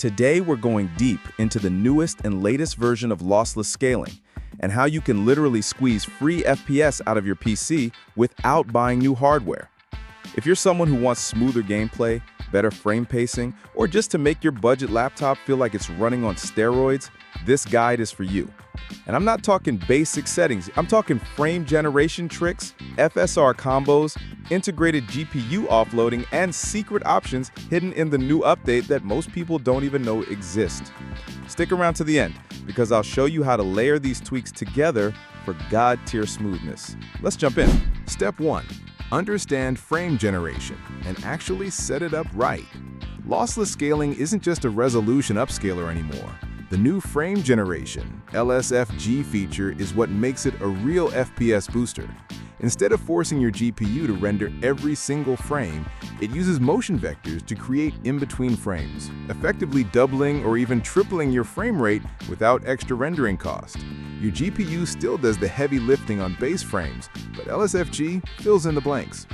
Today, we're going deep into the newest and latest version of lossless scaling and how you can literally squeeze free FPS out of your PC without buying new hardware. If you're someone who wants smoother gameplay, better frame pacing, or just to make your budget laptop feel like it's running on steroids, this guide is for you. And I'm not talking basic settings, I'm talking frame generation tricks, FSR combos, integrated GPU offloading, and secret options hidden in the new update that most people don't even know exist. Stick around to the end, because I'll show you how to layer these tweaks together for God-tier smoothness. Let's jump in. Step 1. Understand frame generation and actually set it up right. Lossless scaling isn't just a resolution upscaler anymore. The new frame generation, LSFG feature is what makes it a real FPS booster. Instead of forcing your GPU to render every single frame, it uses motion vectors to create in-between frames, effectively doubling or even tripling your frame rate without extra rendering cost. Your GPU still does the heavy lifting on base frames, but LSFG fills in the blanks.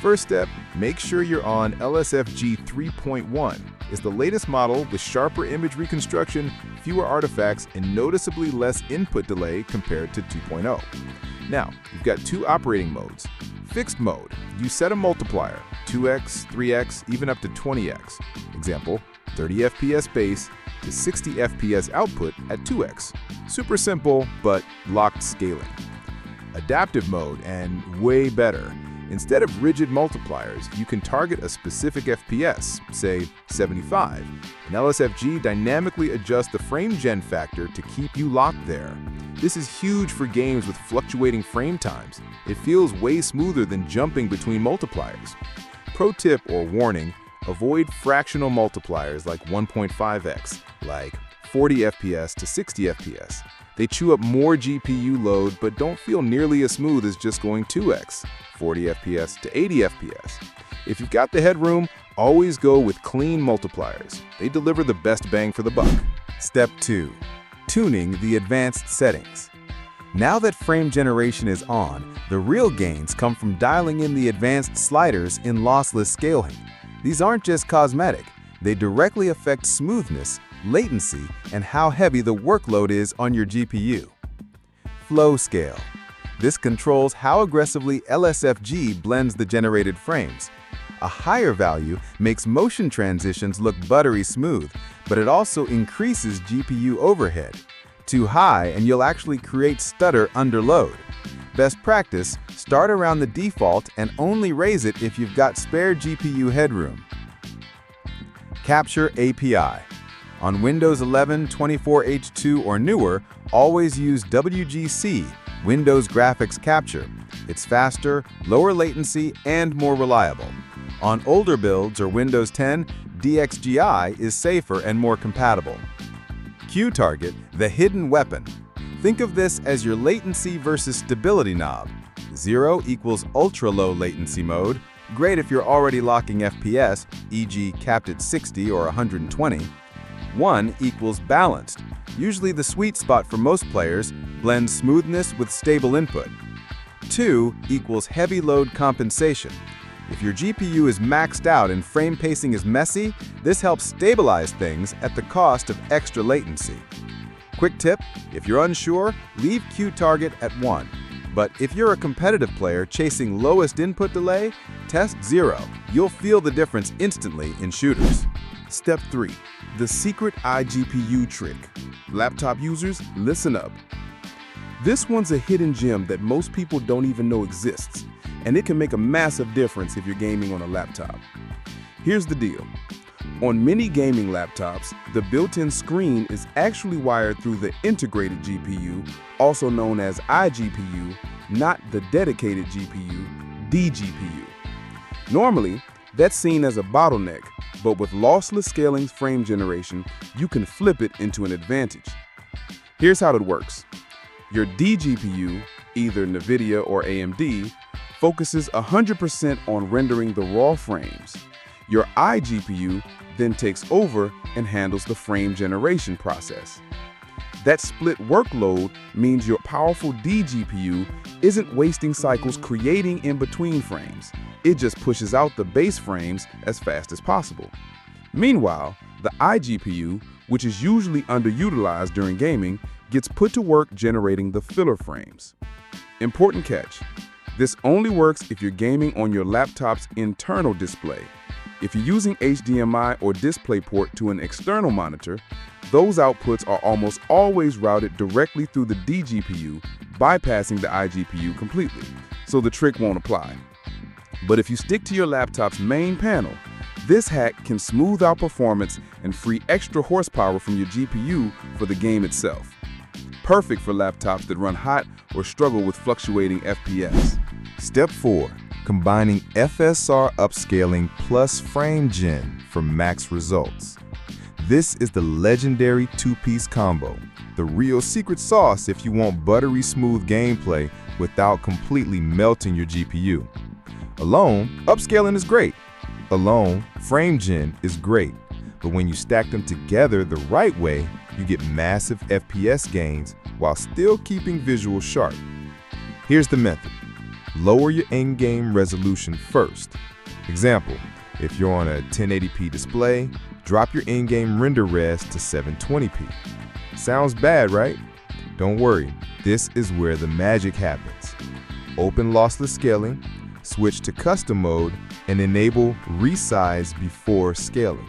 First step, make sure you're on LSFG 3.1. It's the latest model with sharper image reconstruction, fewer artifacts, and noticeably less input delay compared to 2.0. Now, you've got two operating modes. Fixed mode, you set a multiplier, 2x, 3x, even up to 20x. Example, 30 FPS base to 60 FPS output at 2x. Super simple, but locked scaling. Adaptive mode, and way better. Instead of rigid multipliers, you can target a specific FPS, say 75, and LSFG dynamically adjusts the frame gen factor to keep you locked there. This is huge for games with fluctuating frame times. It feels way smoother than jumping between multipliers. Pro tip or warning, avoid fractional multipliers like 1.5x, like 40 FPS to 60 FPS. They chew up more GPU load but don't feel nearly as smooth as just going 2x, 40 FPS to 80 FPS. If you've got the headroom, always go with clean multipliers. They deliver the best bang for the buck. Step 2. Tuning the advanced settings. Now that frame generation is on, the real gains come from dialing in the advanced sliders in lossless scaling. These aren't just cosmetic, they directly affect smoothness, latency, and how heavy the workload is on your GPU. Flow scale. This controls how aggressively LSFG blends the generated frames. A higher value makes motion transitions look buttery smooth, but it also increases GPU overhead. Too high and you'll actually create stutter under load. Best practice, start around the default and only raise it if you've got spare GPU headroom. Capture API. On Windows 11, 24H2 or newer, always use WGC, Windows Graphics Capture. It's faster, lower latency, and more reliable. On older builds or Windows 10, DXGI is safer and more compatible. Qtarget, the hidden weapon. Think of this as your latency versus stability knob. 0 equals ultra-low latency mode, great if you're already locking FPS, e.g. capped at 60 or 120. 1 equals balanced, usually the sweet spot for most players, blends smoothness with stable input. 2 equals heavy load compensation. If your GPU is maxed out and frame pacing is messy, this helps stabilize things at the cost of extra latency. Quick tip, if you're unsure, leave Qtarget at 1. But if you're a competitive player chasing lowest input delay, test 0. You'll feel the difference instantly in shooters. Step 3. The secret iGPU trick. Laptop users, listen up. This one's a hidden gem that most people don't even know exists, and it can make a massive difference if you're gaming on a laptop. Here's the deal. On many gaming laptops, the built-in screen is actually wired through the integrated GPU, also known as iGPU, not the dedicated GPU, DGPU. Normally, that's seen as a bottleneck, but with lossless scaling's frame generation, you can flip it into an advantage. Here's how it works. Your DGPU, either NVIDIA or AMD, focuses 100% on rendering the raw frames. Your iGPU then takes over and handles the frame generation process. That split workload means your powerful DGPU isn't wasting cycles creating in-between frames. It just pushes out the base frames as fast as possible. Meanwhile, The iGPU, which is usually underutilized during gaming, gets put to work generating the filler frames. Important catch: this only works if you're gaming on your laptop's internal display. If you're using HDMI or DisplayPort to an external monitor, those outputs are almost always routed directly through the DGPU, bypassing the iGPU completely, so the trick won't apply. But if you stick to your laptop's main panel, this hack can smooth out performance and free extra horsepower from your GPU for the game itself. Perfect for laptops that run hot or struggle with fluctuating FPS. Step 4. Combining FSR upscaling plus frame gen for max results. This is the legendary two-piece combo, the real secret sauce if you want buttery smooth gameplay without completely melting your GPU. Alone, upscaling is great. Alone, frame gen is great. But when you stack them together the right way, you get massive FPS gains while still keeping visuals sharp. Here's the method. Lower your in-game resolution first. Example, if you're on a 1080p display, drop your in-game render res to 720p. Sounds bad, right? Don't worry, this is where the magic happens. Open Lossless Scaling, switch to custom mode, and enable resize before scaling.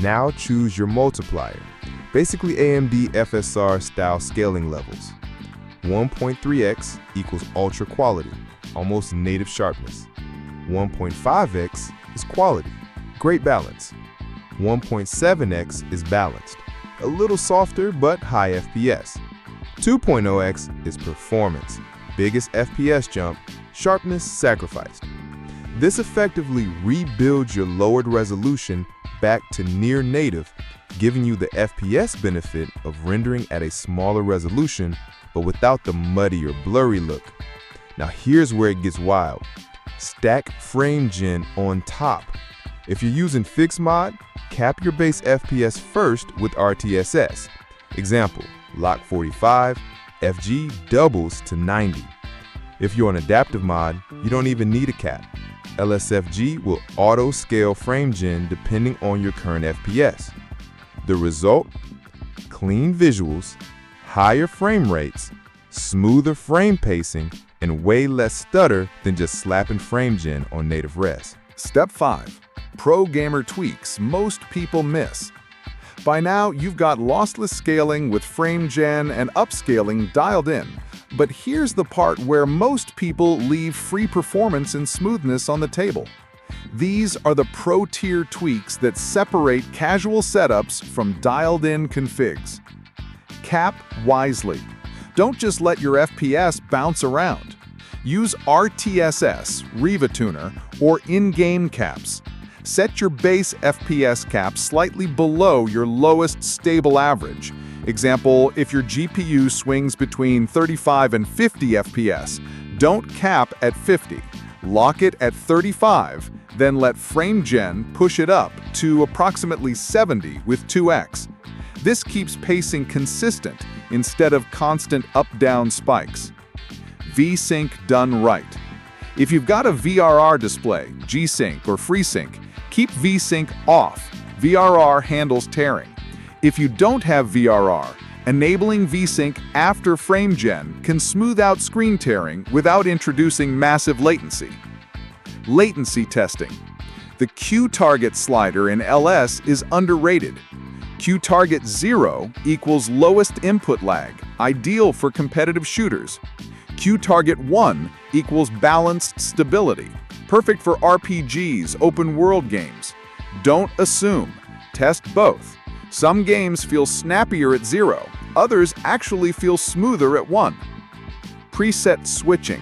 Now choose your multiplier, basically AMD FSR style scaling levels. 1.3x equals ultra quality, almost native sharpness. 1.5x is quality, great balance. 1.7x is balanced, a little softer but high FPS. 2.0x is performance, biggest FPS jump, sharpness sacrificed. This effectively rebuilds your lowered resolution back to near native, giving you the FPS benefit of rendering at a smaller resolution, but without the muddy or blurry look. Now here's where it gets wild. Stack frame gen on top. If you're using fixed mod, cap your base FPS first with RTSS. Example, lock 45, FG doubles to 90. If you're on adaptive mod, you don't even need a cap. LSFG will auto-scale frame gen depending on your current FPS. The result? Clean visuals, higher frame rates, smoother frame pacing, and way less stutter than just slapping frame gen on native res. Step 5. Pro gamer tweaks most people miss. By now, you've got lossless scaling with frame gen and upscaling dialed in. But here's the part where most people leave free performance and smoothness on the table. These are the pro-tier tweaks that separate casual setups from dialed-in configs. Cap wisely. Don't just let your FPS bounce around. Use RTSS, Riva Tuner, or in-game caps. Set your base FPS cap slightly below your lowest stable average. Example, if your GPU swings between 35 and 50 FPS, don't cap at 50. Lock it at 35, then let frame gen push it up to approximately 70 with 2x. This keeps pacing consistent instead of constant up-down spikes. VSync done right. If you've got a VRR display, G-Sync or FreeSync, keep VSync off. VRR handles tearing. If you don't have VRR, enabling VSync after frame gen can smooth out screen tearing without introducing massive latency. Latency testing. The Qtarget slider in LS is underrated. Qtarget 0 equals lowest input lag, ideal for competitive shooters. Qtarget 1 equals balanced stability, perfect for RPGs, open world games. Don't assume. Test both. Some games feel snappier at 0, others actually feel smoother at 1. Preset switching.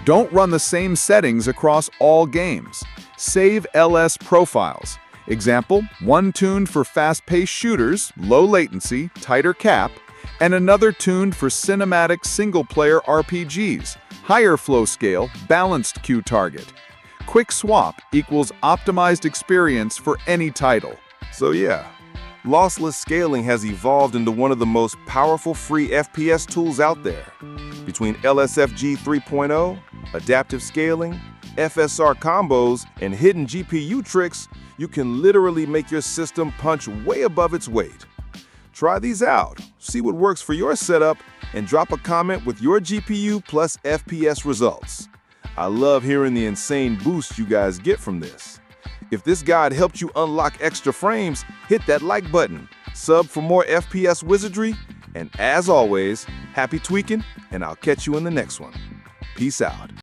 Don't run the same settings across all games. Save LS profiles. Example, one tuned for fast-paced shooters, low latency, tighter cap, and another tuned for cinematic single-player RPGs, higher flow scale, balanced Qtarget. Quick swap equals optimized experience for any title. So yeah, lossless scaling has evolved into one of the most powerful free FPS tools out there. Between LSFG 3.0, adaptive scaling, FSR combos, and hidden GPU tricks, You can literally make your system punch way above its weight. Try these out, see what works for your setup, and drop a comment with your GPU plus FPS results. I love hearing the insane boost you guys get from this. If this guide helped you unlock extra frames, hit that like button, sub for more FPS wizardry, and as always, happy tweaking, and I'll catch you in the next one. Peace out.